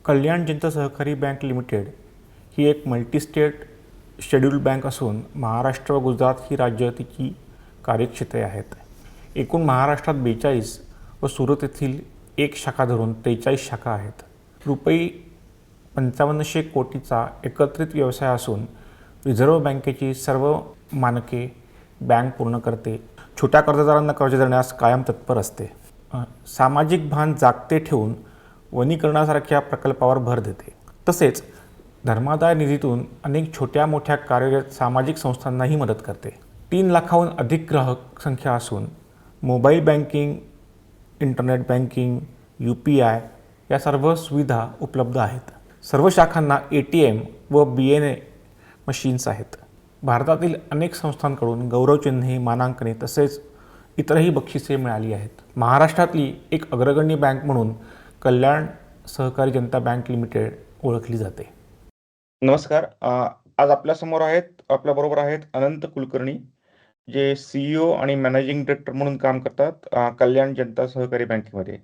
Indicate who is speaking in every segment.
Speaker 1: कल्याण जनता सहकारी bank limited ही एक multi-state scheduled bank असून महाराष्ट्र व गुजरात ही राज्य तिची कार्यक्षेत्रे आहेत. एकूण महाराष्ट्रात 42 व सुरत येथील एक शाखा धरून 43 शाखा आहेत. रुपये 5500 कोटीचा एकत्रित व्यवसाय असून रिझर्व्ह बँकेची सर्व मानके बँक पूर्ण करते. छोट्या कर्जदारांना कर्ज देण्यास कायम तत्पर असते. सामाजिक भान जागते ठेवून वनीकरणासारख्या प्रकल्पावर भर देते. तसेच धर्मादाय निधीतून अनेक छोट्या मोठ्या कार्यरत सामाजिक संस्थांनाही मदत करते. 3 लाखाहून अधिक ग्राहक संख्या असून mobile banking, internet banking, UPI या सर्व सुविधा उपलब्ध आहेत. सर्व शाखांना ATM व BNA मशीन्स आहेत. भारतातील अनेक संस्थांकडून गौरवचिन्हे, मानांकने तसेच इतरही बक्षिसे मिळाली आहेत. महाराष्ट्रातली एक अग्रगण्य बँक म्हणून कल्याण सहकारी जनता बँक लिमिटेड ओळखली जाते.
Speaker 2: नमस्कार. आज आपल्याबरोबर आहेत अनंत कुलकर्णी, जे CEO आणि मॅनेजिंग डायरेक्टर म्हणून काम करतात कल्याण जनता सहकारी बँकेमध्ये.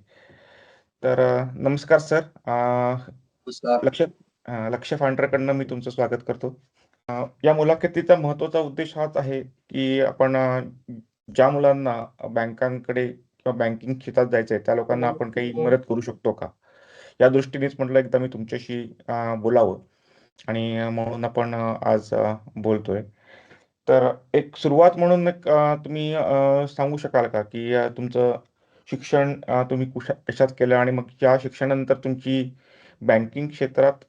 Speaker 2: तर नमस्कार सर. लक्ष फाउंडरकडनं मी तुमचं स्वागत करतो. या मुलाखतीचा महत्त्वाचा उद्देश हाच आहे की आपण ज्या मुलांना बँकांकडे किंवा बँकिंग क्षेत्रात जायचं आहे त्या लोकांना आपण काही मदत करू शकतो का, या दृष्टीनेच म्हटलं एकदा मी तुमच्याशी बोलावं आणि म्हणून आपण आज बोलतोय. तर एक सुरुवात म्हणून तुम्ही सांगू शकाल का की तुमचं शिक्षण तुम्ही कशात केलं आणि मग या शिक्षणानंतर तुमची बँकिंग क्षेत्रात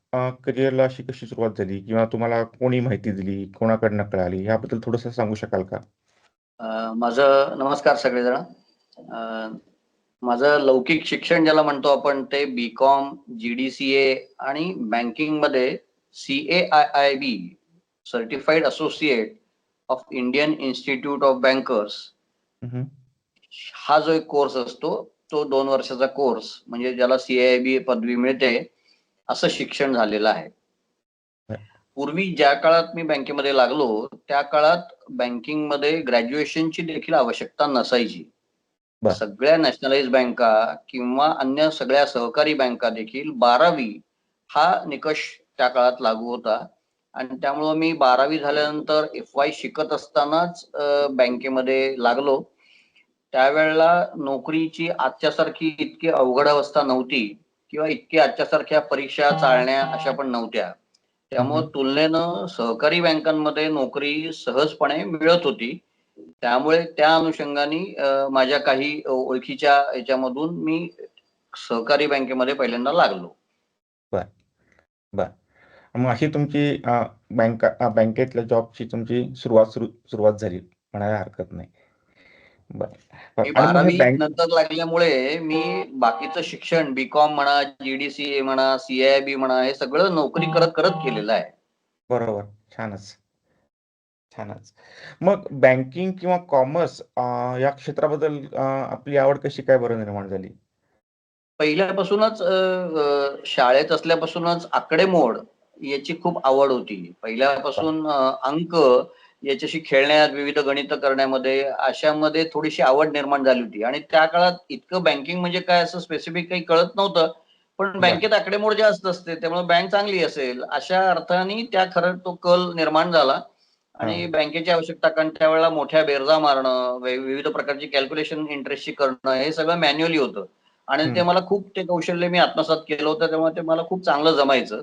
Speaker 2: करिअरला अशी कशी सुरुवात झाली किंवा तुम्हाला कोणी माहिती दिली, कोणाकडनं कळाली, याबद्दल थोडंसं सांगू शकाल का?
Speaker 3: माझं नमस्कार सगळेजण. माझं लौकिक शिक्षण ज्याला म्हणतो आपण ते BCom, GDCA आणि बँकिंग मध्ये CAIIB certified associate of Indian institute of bankers हा जो एक कोर्स असतो तो 2 वर्षाचा कोर्स, म्हणजे ज्याला CAIIB पदवी मिळते असं शिक्षण झालेलं आहे. पूर्वी ज्या काळात मी बँकेमध्ये लागलो त्या काळात बँकिंग मध्ये ग्रॅज्युएशनची देखील आवश्यकता नसायची. सगळ्या नॅशनलाइज बँका किंवा अन्य सगळ्या सहकारी बँका देखील 12वी हा निकष त्या काळात लागू होता आणि त्यामुळं मी 12वी झाल्यानंतर FY शिकत असतानाच बँकेमध्ये लागलो. त्यावेळेला नोकरीची आजच्यासारखी इतकी अवघड अवस्था नव्हती किंवा इतकी आजच्यासारख्या परीक्षा चालण्या अशा पण नव्हत्या. त्यामुळे तुलनेनं सहकारी बँकांमध्ये नोकरी सहजपणे मिळत होती. त्यामुळे त्या अनुषंगाने माझ्या काही ओळखीच्या याच्यामधून मी सहकारी बँकेमध्ये पहिल्यांदा लागलो.
Speaker 2: बर. मग अशी तुमची बँकेतल्या जॉबची तुमची सुरुवात झाली म्हणायला हरकत नाही.
Speaker 3: मी 12वी नंतर लागल्यामुळे मी बाकीचं शिक्षण BCom म्हणा, GDCA म्हणा, CAIIB म्हणा हे सगळं नोकरी करत केलेलं आहे.
Speaker 2: बरोबर. छानच. मग बँकिंग किंवा कॉमर्स या क्षेत्राबद्दल आपली आवड कशी काय बरं निर्माण झाली?
Speaker 3: पहिल्यापासूनच शाळेत असल्यापासूनच आकडेमोड याची खूप आवड होती. पहिल्यापासून अंक याच्याशी खेळण्यात, विविध गणित करण्यामध्ये अशामध्ये थोडीशी आवड निर्माण झाली होती. आणि त्या काळात इतकं बँकिंग म्हणजे काय असं स्पेसिफिक काही कळत नव्हतं, पण बँकेत आकडेमोड जास्त असते त्यामुळे बँक चांगली असेल अशा अर्थाने त्या खरं तो कल निर्माण झाला. आणि बँकेची आवश्यकता, कारण त्यावेळेला मोठ्या बेरजा मारणं, विविध प्रकारची कॅल्क्युलेशन इंटरेस्टची करणं हे सगळं मॅन्युअली होतं आणि ते मला खूप ते कौशल्य मी आत्मसात केलं होतं, त्यामुळे ते मला खूप चांगलं जमायचं.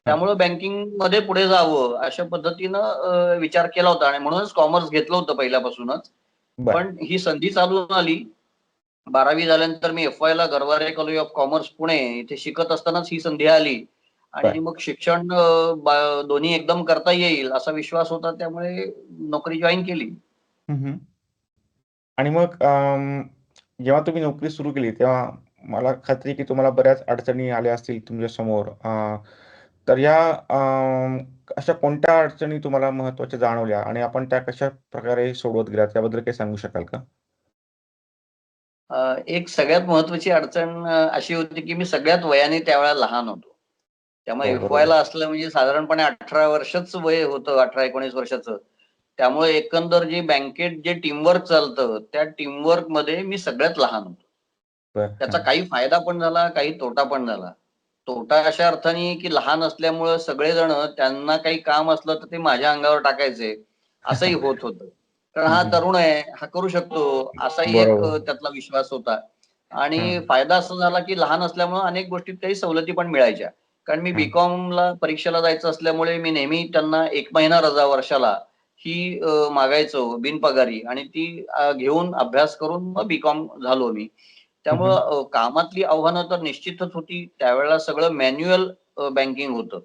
Speaker 3: त्यामुळे बँकिंग मध्ये पुढे जावं अशा पद्धतीनं विचार केला होता आणि म्हणूनच कॉमर्स घेतलं होतं पहिल्यापासूनच. पण ही संधी चालून आली. 12वी झाल्यानंतर मी FY ला Garware college of commerce Pune इथे शिकत असतानाच ही संधी आली आणि मग शिक्षण दोन्ही एकदम करता येईल असा विश्वास होता, त्यामुळे नोकरी जॉईन केली.
Speaker 2: आणि मग जेव्हा तुम्ही नोकरी सुरू केली तेव्हा मला खात्री की तुम्हाला बऱ्याच अडचणी आल्या असतील तुमच्या समोर. तर या अशा कोणत्या अडचणी तुम्हाला महत्त्वाच्या जाणवल्या आणि आपण त्या कशा प्रकारे सोडवत गेल्या त्याबद्दल काही सांगू शकाल का?
Speaker 3: एक सगळ्यात महत्वाची अडचण अशी होती की मी सगळ्यात वयाने त्यावेळेला लहान होतो. त्यामुळे FY ला असलं म्हणजे साधारणपणे 18 वर्षच वय होतं, 18-19 वर्षाचं. त्यामुळे एकंदर जे बँकेत जे टीमवर्क चालतं त्या टीमवर्क मध्ये मी सगळ्यात लहान होतो. त्याचा काही फायदा पण झाला, काही तोटा पण झाला. तोटा अशा अर्थाने की लहान असल्यामुळं सगळेजण त्यांना काही काम असलं तर ते माझ्या अंगावर टाकायचे, असंही होत होतं. कारण हा
Speaker 2: हम्म.
Speaker 3: तरुण आहे, हा करू शकतो, असाही एक
Speaker 2: बरोबर.
Speaker 3: त्यातला विश्वास होता. आणि
Speaker 2: हम्म.
Speaker 3: फायदा असा झाला की लहान असल्यामुळं अनेक गोष्टीत काही सवलती पण मिळायच्या. कारण मी
Speaker 2: हम्म.
Speaker 3: बीकॉमला परीक्षेला जायचं असल्यामुळे मी नेहमी त्यांना 1 महिना रजा वर्षाला ही मागायचो बिनपगारी, आणि ती घेऊन अभ्यास करून मग बीकॉम झालो मी. त्यामुळं कामातली आव्हानं तर निश्चितच होती. त्यावेळेला सगळं मॅन्युअल बँकिंग होतं.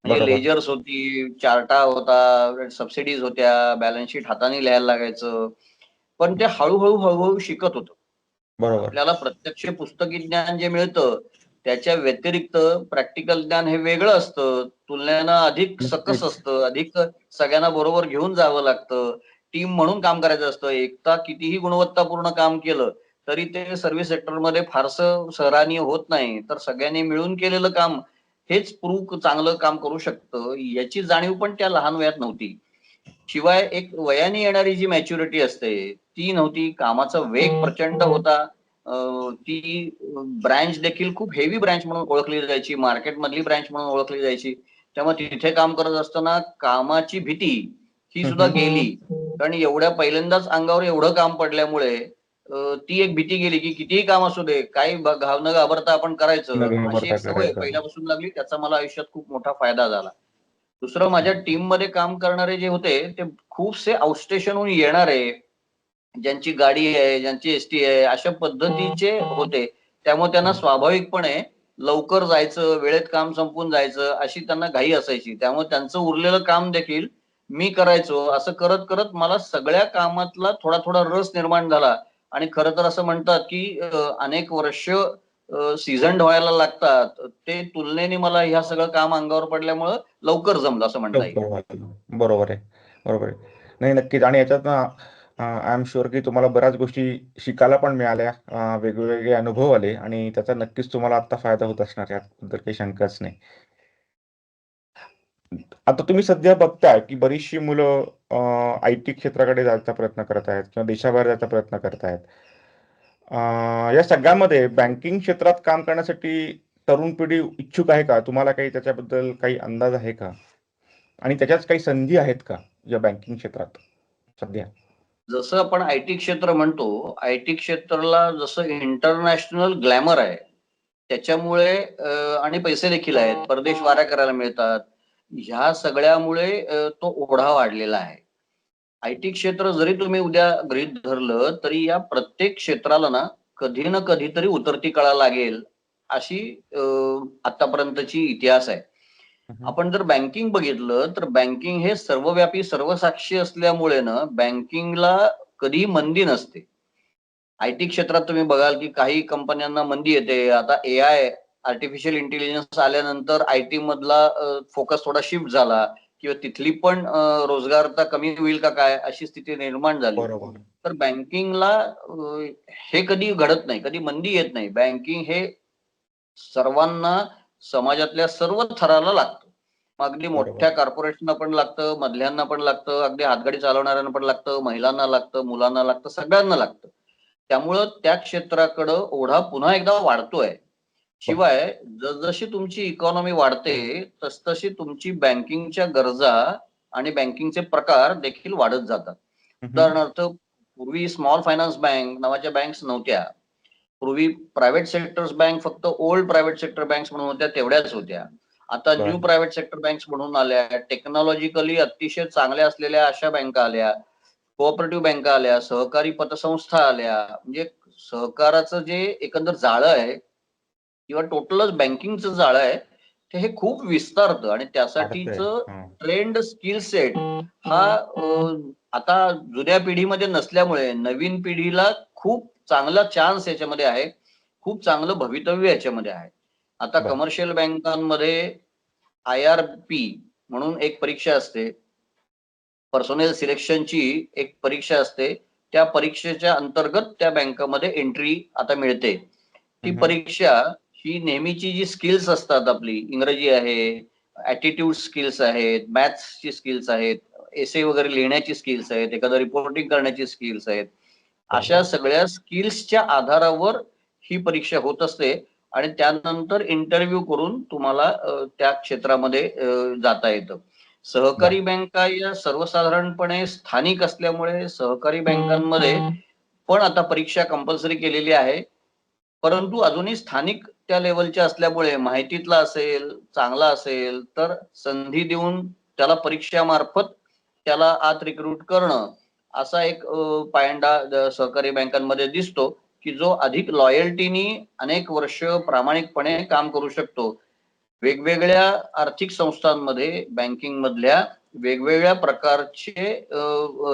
Speaker 3: म्हणजे
Speaker 2: बरोबर.
Speaker 3: लेजर्स होती, चार्टा होता, सबसिडीज होत्या, बॅलन्स शीट हाताने लिहायला लागायचं. पण ते हळूहळू शिकत होतो.
Speaker 2: बरोबर.
Speaker 3: आपल्याला प्रत्यक्ष पुस्तकी ज्ञान जे मिळतं, त्याच्या व्यतिरिक्त प्रॅक्टिकल ज्ञान हे वेगळं असतं. तुलनेनं अधिक सकस
Speaker 2: नक्कीच.
Speaker 3: असतं, अधिक सगळ्यांना बरोबर घेऊन जावं लागतं. टीम म्हणून काम करायचं असतं. एकटा कितीही गुणवत्तापूर्ण काम केलं, तरी ते सर्व्हिस सेक्टरमध्ये फारसं सराहनीय होत नाही. तर सगळ्यांनी मिळून केलेलं काम हेच चांगलं काम करू शकतं, याची जाणीव पण त्या लहान वयात नव्हती. शिवाय एक वयाने येणारी जी मॅच्युरिटी असते, ती नव्हती. कामाचा वेग प्रचंड होता. ती ब्रँच देखील खूप हेवी ब्रँच म्हणून ओळखली जायची, मार्केटमधली ब्रँच म्हणून ओळखली जायची. त्यामुळे तिथे काम करत असताना कामाची भीती ही सुद्धा गेली. कारण एवढ्या पहिल्यांदाच अंगावर एवढं काम पडल्यामुळे ती एक भीती गेली, की कितीही काम असू दे, काही न घाबरता आपण करायचं.
Speaker 2: नवीन
Speaker 3: अशी
Speaker 2: वापरता
Speaker 3: एक सवय
Speaker 2: करायचा.
Speaker 3: पहिल्यापासून लागली. त्याचा मला आयुष्यात खूप मोठा फायदा झाला. दुसरं, माझ्या टीम मध्ये काम करणारे जे होते ते खूपसे आउटस्टेशनहून येणारे, ज्यांची गाडी आहे, ज्यांची एसटी आहे, अशा पद्धतीचे होते. त्यामुळे त्यांना स्वाभाविकपणे लवकर जायचं, वेळेत काम संपवून जायचं, अशी त्यांना घाई असायची. त्यामुळे त्यांचं उरलेलं काम देखील मी करायचो. असं करत करत मला सगळ्या कामातला थोडा थोडा रस निर्माण झाला. आणि खरं तर असं म्हणतात की अनेक वर्ष सीझन्ड व्हायला लागतात. ते तुलनेने मला ह्या सगळं काम अंगावर पडल्यामुळं लवकर जमलं असं म्हणता येईल.
Speaker 2: लवकर वाचलं. बरोबर आहे. बरोबर आहे. नाही, नक्कीच. आणि याच्यात ना आय एम शुअर की तुम्हाला बऱ्याच गोष्टी शिकायला पण मिळाल्या. वेगवेगळे अनुभव आले आणि त्याचा नक्कीच तुम्हाला आता फायदा होत असणार, याबद्दल काही शंकाच नाही. आता तुम्ही सध्या बघताय की बरीचशी मुलं आय-टी क्षेत्राकडे जायचा प्रयत्न करत आहेत किंवा देशाबाहेर जायचा प्रयत्न करत आहेत. या सगळ्यामध्ये बँकिंग क्षेत्रात काम करण्यासाठी तरुण पिढी इच्छुक आहे का? तुम्हाला काही त्याच्याबद्दल काही अंदाज आहे का? आणि त्याच्याच काही संधी आहेत का या बँकिंग क्षेत्रात सध्या?
Speaker 3: जसं आपण आयटी क्षेत्र म्हणतो, आयटी क्षेत्राला जसं इंटरनॅशनल ग्लॅमर आहे, त्याच्यामुळे आणि पैसे देखील आहेत, परदेश वाऱ्या करायला मिळतात. ह्या सगळ्यामुळे तो ओढा वाढलेला आहे. आयटी क्षेत्र जरी तुम्ही उद्या गृहीत धरलं, तरी या प्रत्येक क्षेत्राला ना कधी ना कधीतरी उतरती कळा लागेल, अशी आतापर्यंतची इतिहास आहे.
Speaker 2: हम्म.
Speaker 3: आपण जर बँकिंग बघितलं, तर बँकिंग हे सर्वव्यापी सर्वसाक्षी असल्यामुळे ना बँकिंगला कधीही मंदी नसते. आयटी क्षेत्रात तुम्ही बघाल की काही कंपन्यांना मंदी येते. आता एआय, आर्टिफिशियल इंटेलिजन्स आल्यानंतर आयटी मधला फोकस थोडा शिफ्ट झाला, किंवा तिथली पण रोजगारता कमी होईल का काय, अशी स्थिती निर्माण झाली.
Speaker 2: बरोबर.
Speaker 3: तर बँकिंगला हे कधी घडत नाही, कधी मंदी येत नाही. बँकिंग हे सर्वांना, समाजातल्या सर्व थराला लागतं. मग अगदी
Speaker 2: बरोबर.
Speaker 3: मोठ्या कॉर्पोरेशनला पण लागतं, मधल्यांना पण लागतं, अगदी हातगाडी चालवणाऱ्यांना पण लागतं, महिलांना लागतं, मुलांना लागतं, सगळ्यांना लागतं. त्यामुळं त्या क्षेत्राकडं ओढा पुन्हा एकदा वाढतोय.
Speaker 2: बर.
Speaker 3: शिवाय जसजशी तुमची इकॉनॉमी वाढते, तसतशी तुमची बँकिंगच्या गरजा आणि बँकिंगचे प्रकार देखील वाढत जातात.
Speaker 2: हम्म.
Speaker 3: उदाहरणार्थ, पूर्वी स्मॉल फायनान्स बँक नावाच्या बँक्स नव्हत्या. पूर्वी प्रायव्हेट सेक्टर्स बँक फक्त ओल्ड प्रायव्हेट सेक्टर बँक्स म्हणून होत्या, तेवढ्याच होत्या. आता न्यू
Speaker 2: बर.
Speaker 3: प्रायव्हेट सेक्टर बँक्स म्हणून आल्या. टेक्नॉलॉजिकली अतिशय चांगल्या असलेल्या अशा बँका आल्या. कोऑपरेटिव्ह बँका आल्या, सहकारी पतसंस्था आल्या. म्हणजे सहकाराचं जे एकंदर जाळं आहे, किंवा टोटलच बँकिंगचं जाळं आहे, ते हे खूप विस्तारतं. आणि
Speaker 2: वाढतंय.
Speaker 3: त्यासाठीचं
Speaker 2: हं.
Speaker 3: ट्रेंड स्किल सेट हा आता जुन्या पिढीमध्ये नसल्यामुळे नवीन पिढीला खूप चांगला चान्स याच्यामध्ये आहे. खूप चांगलं भवितव्य याच्यामध्ये आहे. आता
Speaker 2: बर.
Speaker 3: कमर्शियल बँकांमध्ये IRP म्हणून एक परीक्षा असते. पर्सोनेल सिलेक्शनची एक परीक्षा असते. त्या परीक्षेच्या अंतर्गत त्या बँकामध्ये एंट्री आता मिळते. ती
Speaker 2: हम्म.
Speaker 3: परीक्षा ही नेहमीची जी स्किल्स असतात आपली, इंग्रजी आहे, ॲटिट्यूड स्किल्स आहेत, मॅथ्सची स्किल्स आहेत, एसे वगैरे लिहिण्याची स्किल्स आहेत, एखादं रिपोर्टिंग करण्याची स्किल्स आहेत.
Speaker 2: बरोबर.
Speaker 3: अशा सगळ्या स्किल्सच्या आधारावर ही परीक्षा होत असते. आणि त्यानंतर इंटरव्ह्यू करून तुम्हाला त्या क्षेत्रामध्ये जाता येतं. सहकारी बँका या सर्वसाधारणपणे स्थानिक असल्यामुळे सहकारी बँकांमध्ये पण आता परीक्षा कंपल्सरी केलेली आहे. परंतु अजूनही स्थानिक त्या लेवलच्या असल्यामुळे माहितीतला असेल, चांगला असेल तर संधी देऊन त्याला परीक्षामार्फत त्याला आत रिक्रूट करणं असा एक पायंडा सहकारी बँकांमध्ये दिसतो, की जो अधिक लॉयल्टीनी अनेक वर्ष प्रामाणिकपणे काम करू शकतो. वेगवेगळ्या आर्थिक संस्थांमध्ये बँकिंग मधल्या वेगवेगळ्या प्रकारचे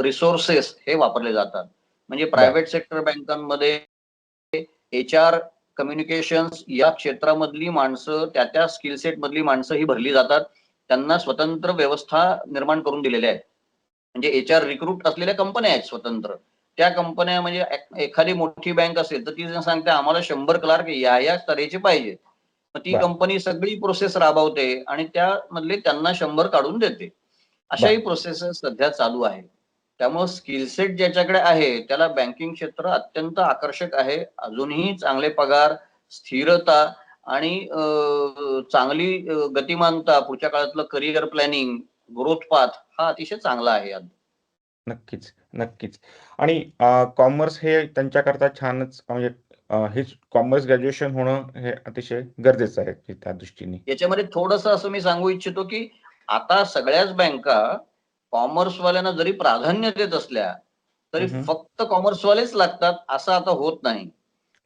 Speaker 3: रिसोर्सेस हे वापरले जातात. म्हणजे प्रायव्हेट सेक्टर बँकांमध्ये HR, कम्युनिकेशन्स या क्षेत्रामधली माणसं त्या स्किल सेट मधली माणसं ही भरली जातात. त्यांना स्वतंत्र व्यवस्था निर्माण करून दिलेल्या आहेत. म्हणजे HR रिक्रूट असलेल्या कंपन्या आहेत स्वतंत्र. त्या कंपन्या म्हणजे एखादी मोठी बँक असेल तर ती सांगते आम्हाला 100 क्लार्क या स्तराचे पाहिजे. मग ती कंपनी सगळी प्रोसेस राबवते आणि त्यामधले त्यांना 100 काढून देते. अशाही प्रोसेस सध्या चालू आहे. त्यामुळे स्किल सेट ज्याच्याकडे आहे त्याला बँकिंग क्षेत्र अत्यंत आकर्षक आहे. अजूनही चांगले पगार, स्थिरता आणि चांगली गतिमानता, पुढच्या काळातलं करिअर प्लॅनिंग, ग्रोथ पाथ हा अतिशय चांगला आहे.
Speaker 2: नक्कीच, नक्कीच. आणि कॉमर्स हे त्यांच्याकरता छानच म्हणजे हे कॉमर्स ग्रॅज्युएशन होणं हे अतिशय गरजेचं आहे त्या दृष्टीने.
Speaker 3: याच्यामध्ये थोडंसं असं मी सांगू इच्छितो, की आता सगळ्याच बँका कॉमर्सवाल्यांना जरी प्राधान्य देत असल्या, तरी फक्त कॉमर्सवालेच लागतात असं आता होत नाही.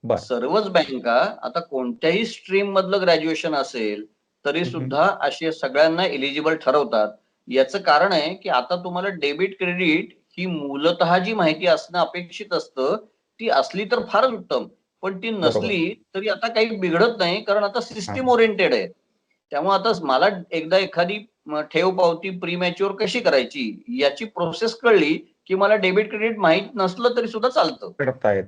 Speaker 3: सर्वच बँका आता कोणत्याही स्ट्रीम मधलं ग्रॅज्युएशन असेल तरी सुद्धा असे सगळ्यांना एलिजिबल ठरवतात. याचं कारण आहे की आता तुम्हाला डेबिट क्रेडिट ही मूलतः जी माहिती असणं अपेक्षित असतं ती असली तर फारच उत्तम, पण ती नसली तरी आता काही बिघडत नाही, कारण आता सिस्टीम ओरिएंटेड आहे. त्यामुळे आता मला एकदा एखादी ठेव पावती प्रीमॅच्युअर कशी करायची याची प्रोसेस कळली की मला डेबिट क्रेडिट माहित नसलं तरी सुद्धा चालतं.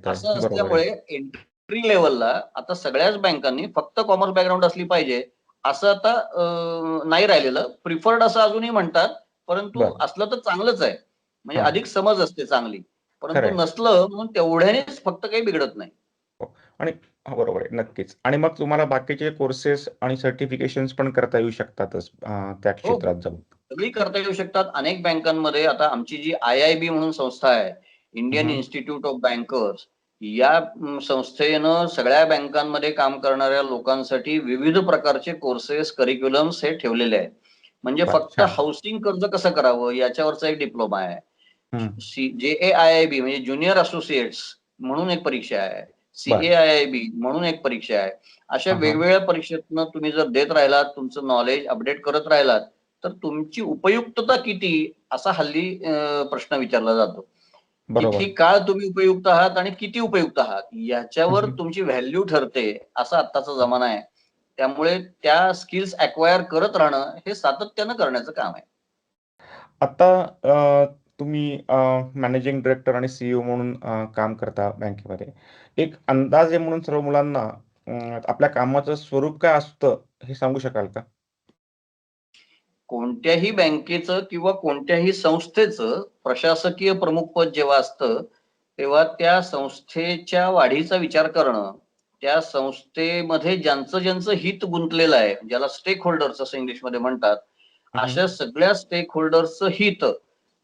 Speaker 3: असं असल्यामुळे एंट्री लेवलला आता सगळ्याच बँकांनी फक्त कॉमर्स बॅकग्राऊंड असली पाहिजे असं आता नाही राहिलेलं. प्रिफर्ड असं अजूनही म्हणतात, परंतु असलं तर चांगलंच आहे. म्हणजे अधिक समज असते चांगली. परंतु नसलं म्हणून तेवढ्यानेच फक्त काही बिघडत नाही.
Speaker 2: आणि बरोबर आहे, नक्कीच. आणि मग तुम्हाला बाकीचे कोर्सेस आणि सर्टिफिकेशन्स पण करता येऊ शकतातच त्या क्षेत्रात जाऊन.
Speaker 3: सगळी करता येऊ शकतात. अनेक बँकांमध्ये आता आमची जी IIB म्हणून संस्था आहे, इंडियन इन्स्टिट्यूट ऑफ बँकर्स, या संस्थेनं सगळ्या बँकांमध्ये काम करणाऱ्या लोकांसाठी विविध प्रकारचे कोर्सेस, करिक्युलम्स हे ठेवलेले आहेत. म्हणजे फक्त हाऊसिंग कर्ज कसं करावं याच्यावरचा एक डिप्लोमा आहे. JAIIB म्हणजे ज्युनियर असोसिएट्स म्हणून एक परीक्षा आहे. CAIIB म्हणून एक परीक्षा आहे. अशा वेगवेगळ्या परीक्षेतनं तुम्ही जर देत राहिलात, तुमचं नॉलेज अपडेट करत राहिलात, तर तुमची उपयुक्तता किती असा हल्ली प्रश्न विचारला जातो. किती काळ तुम्ही उपयुक्त आहात आणि किती उपयुक्त आहात याच्यावर तुमची व्हॅल्यू ठरते, असा आत्ताचा जमाना आहे. त्यामुळे त्या स्किल्स अक्वायर करत राहणं हे सातत्यानं करण्याचं काम आहे.
Speaker 2: आता तुम्ही मॅनेजिंग डायरेक्टर आणि CEO म्हणून काम करता बँकेमध्ये. एक अंदाजे म्हणून सर्व मुलांना आपल्या कामाचं स्वरूप काय असतं हे सांगू शकाल का?
Speaker 3: कोणत्याही बँकेचं किंवा कोणत्याही संस्थेचं प्रशासकीय प्रमुख पद जेव्हा असतं तेव्हा त्या संस्थेच्या वाढीचा विचार करणं, त्या संस्थेमध्ये ज्यांचं हित गुंतलेलं आहे, ज्याला स्टेक होल्डर्स असं इंग्लिशमध्ये म्हणतात, अशा सगळ्या स्टेक होल्डर्सचं हित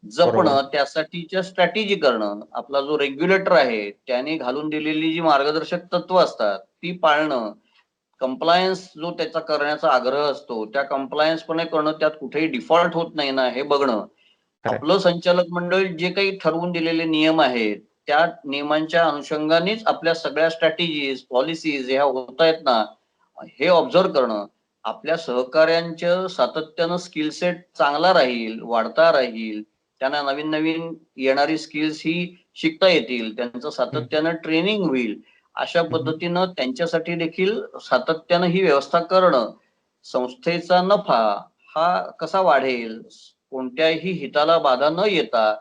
Speaker 3: जपणं, त्यासाठीच्या स्ट्रॅटेजी करणं, आपला जो रेग्युलेटर आहे त्याने घालून दिलेली जी मार्गदर्शक तत्व असतात ती पाळणं, कंप्लायन्स जो त्याचा करण्याचा आग्रह असतो त्या कंप्लायन्स पण करणं, त्यात कुठेही डिफॉल्ट होत नाही ना हे बघणं, आपलं संचालक मंडळ जे काही ठरवून दिलेले नियम आहेत त्या नियमांच्या अनुषंगानेच आपल्या सगळ्या स्ट्रॅटेजीज, पॉलिसीज ह्या होत आहेत ना हे ऑब्झर्व करणं, आपल्या सहकार्यांचं सातत्यानं स्किल सेट चांगला राहील, वाढता राहील, त्यांना नवीन नवीन येणारी स्किल्स ही शिकता येतील, त्यांचं सातत्यानं ट्रेनिंग होईल, अशा पद्धतीनं त्यांच्यासाठी देखील सातत्यानं ही व्यवस्था करणं, संस्थेचा नफा हा कसा वाढेल, कोणत्याही हिताला बाधा न येता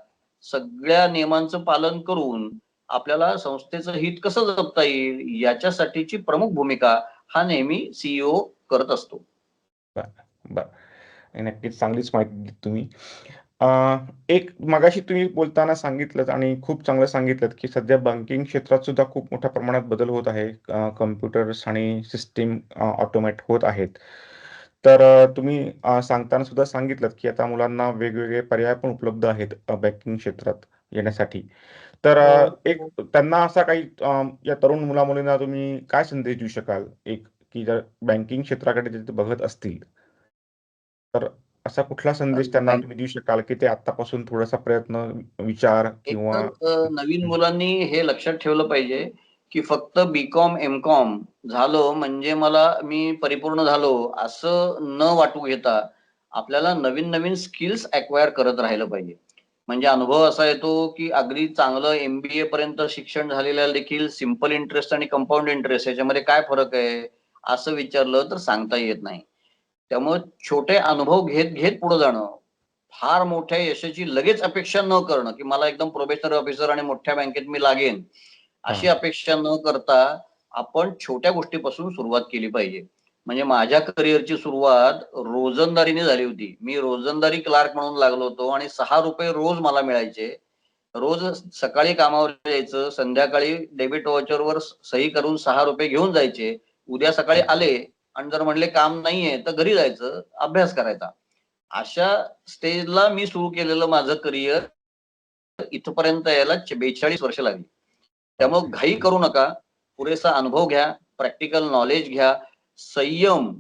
Speaker 3: सगळ्या नियमांचं पालन करून आपल्याला संस्थेचं हित कसं जपता येईल याच्यासाठीची प्रमुख भूमिका हा नेहमी CEO करत असतो.
Speaker 2: बरं. नक्कीच चांगलीच माहिती दिली तुम्ही. एक मगाशी तुम्ही बोलताना सांगितलं आणि खूप चांगलं सांगितलं की सध्या बँकिंग क्षेत्रात सुद्धा खूप मोठ्या प्रमाणात बदल होत आहे. कम्प्युटर्स आणि सिस्टीम ऑटोमॅट होत आहेत. तर तुम्ही सांगताना सुद्धा सांगितलं की आता मुलांना वेगवेगळे पर्याय पण उपलब्ध आहेत बँकिंग क्षेत्रात येण्यासाठी. तर एक त्यांना असा काही या तरुण मुला-मुलींना तुम्ही काय संदेश देऊ शकाल? एक की जर बँकिंग क्षेत्राकडे ते बघत असतील, तर असा कुठला संदेश त्यांना
Speaker 3: बँक
Speaker 2: तुम्ही देऊ शकाल, की ते आत्तापासून थोडासा प्रयत्न, विचार
Speaker 3: एक
Speaker 2: किंवा
Speaker 3: तर नवीन मुलांनी हे लक्षात ठेवलं पाहिजे, की फक्त बी-कॉम, एम-कॉम झालो म्हणजे मी परिपूर्ण झालो असं न वाटू घेता आपल्याला नवीन-नवीन स्किल्स अॅक्वायर करत राहिलं पाहिजे. म्हणजे अनुभव असा येतो, की अगदी चांगलं एम-बी-ए पर्यंत शिक्षण झालेल्याला देखील सिंपल इंटरेस्ट आणि कंपाऊंड इंटरेस्ट याच्यामध्ये काय फरक आहे? असं विचारलं तर सांगता येत नाही. त्यामुळे छोटे अनुभव घेत पुढे जाणं, फार मोठ्या यशाची लगेच अपेक्षा न करणं, की मला एकदम प्रोबेशनरी ऑफिसर आणि मोठ्या बँकेत मी लागेन,
Speaker 2: हा.
Speaker 3: अशी अपेक्षा न करता आपण छोट्या गोष्टीपासून सुरुवात केली पाहिजे. म्हणजे माझ्या करिअरची सुरुवात रोजंदारीने झाली होती. मी रोजंदारी क्लार्क म्हणून लागलो होतो आणि ₹6 रोज मला मिळायचे. रोज सकाळी कामावर यायचं, संध्याकाळी डेबिट व्हाउचरवर सही करून ₹6 घेऊन जायचे. उद्या सकाळी आले आणि जर म्हणले काम नाहीये, तर घरी जायचं, अभ्यास करायचा. अशा स्टेजला मी सुरू केलेलं माझं करिअर इथपर्यंत यायला 42 वर्ष लागली. त्यामुळं घाई करू नका. पुरेसा अनुभव घ्या, प्रॅक्टिकल नॉलेज घ्या. संयम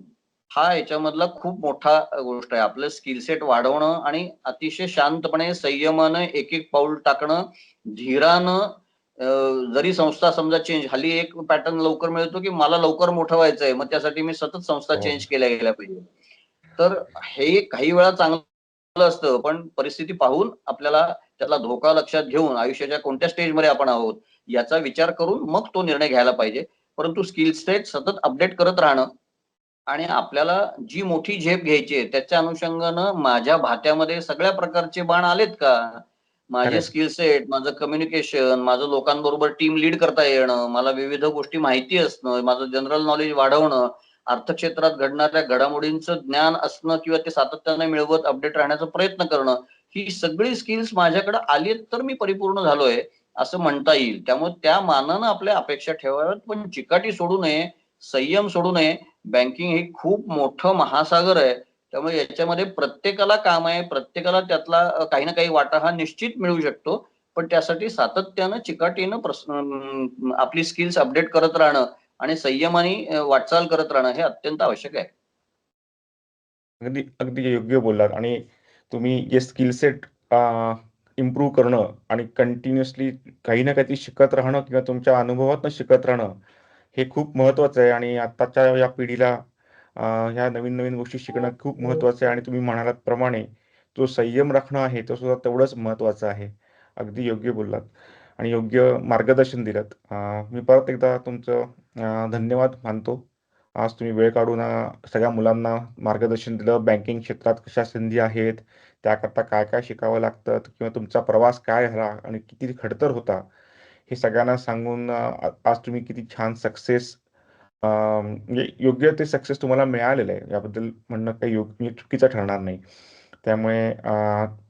Speaker 3: हा याच्यामधला खूप मोठा गोष्ट आहे. आपलं स्किल सेट वाढवणं आणि अतिशय शांतपणे, संयमानं एक-एक पाऊल टाकणं, धीरानं जरी संस्था समजा चेंज हल्ली एक पॅटर्न लवकर मिळतो, की मला लवकर मोठं व्हायचंय, मग त्यासाठी मी सतत संस्था
Speaker 2: हो.
Speaker 3: चेंज केल्या गेल्या पाहिजे. तर हे काही वेळा चांगलं असतं, पण परिस्थिती पाहून आपल्याला त्यातला धोका लक्षात घेऊन आयुष्याच्या कोणत्या स्टेजमध्ये आपण आहोत, याचा विचार करून मग तो निर्णय घ्यायला पाहिजे. परंतु स्किल सेट सतत अपडेट करत राहणं आणि आपल्याला जी मोठी झेप घ्यायची आहे, त्याच्या अनुषंगानं माझ्या भात्यामध्ये सगळ्या प्रकारचे बाण आलेत का? माझे
Speaker 2: करेक्ट.
Speaker 3: स्किल सेट, माझं कम्युनिकेशन, माझं लोकांबरोबर टीम लीड करता येणं, मला विविध गोष्टी माहिती असणं, माझं जनरल नॉलेज वाढवणं, अर्थक्षेत्रात घडणाऱ्या घडामोडींचं ज्ञान असणं किंवा ते सातत्याने मिळवत अपडेट राहण्याचा प्रयत्न करणं, ही सगळी स्किल्स माझ्याकडे आली आहेत, तर मी परिपूर्ण झालोय, असं म्हणता येईल. त्यामुळे त्या मानानं आपल्या अपेक्षा ठेवाव्यात, पण चिकाटी सोडू नये, संयम सोडू नये. बँकिंग हे खूप मोठं महासागर आहे. त्यामुळे याच्यामध्ये प्रत्येकाला काम आहे, प्रत्येकाला त्यातला काही ना काही वाटा हा निश्चित मिळू शकतो. पण त्यासाठी सातत्यानं, चिकाटीनं आपली स्किल्स अपडेट करत राहणं आणि संयमाने वाटचाल करत राहणं हे अत्यंत आवश्यक आहे.
Speaker 2: अगदी अगदी योग्य बोललात आणि तुम्ही जे स्किल सेट इम्प्रूव्ह करणं आणि कंटिन्युअसली काही ना काहीतरी शिकत राहणं किंवा तुमच्या अनुभवातनं शिकत राहणं, हे खूप महत्त्वाचं आहे आणि आत्ताच्या या पिढीला ह्या नवीन-नवीन गोष्टी शिकणं खूप महत्त्वाचं आहे आणि तुम्ही म्हणालात प्रमाणे जो संयम राखणं आहे, तो सुद्धा तेवढंच महत्त्वाचं आहे. अगदी योग्य बोललात आणि योग्य मार्गदर्शन दिलंत. मी परत एकदा तुमचं धन्यवाद मानतो. आज तुम्ही वेळ काढून सगळ्या मुलांना मार्गदर्शन दिलं. बँकिंग क्षेत्रात कशा संधी आहेत, त्याकरता काय-काय शिकावं लागतं किंवा तुमचा प्रवास काय झाला आणि किती खडतर होता, हे सगळ्यांना सांगून आज तुम्ही किती छान सक्सेस म्हणजे योग्य ते सक्सेस तुम्हाला मिळालेलं आहे. याबद्दल म्हणणं काही म्हणजे चुकीचं ठरणार नाही. त्यामुळे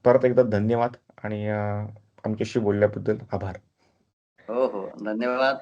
Speaker 2: परत एकदा धन्यवाद आणि आमच्याशी बोलल्याबद्दल आभार.
Speaker 3: हो, हो. धन्यवाद.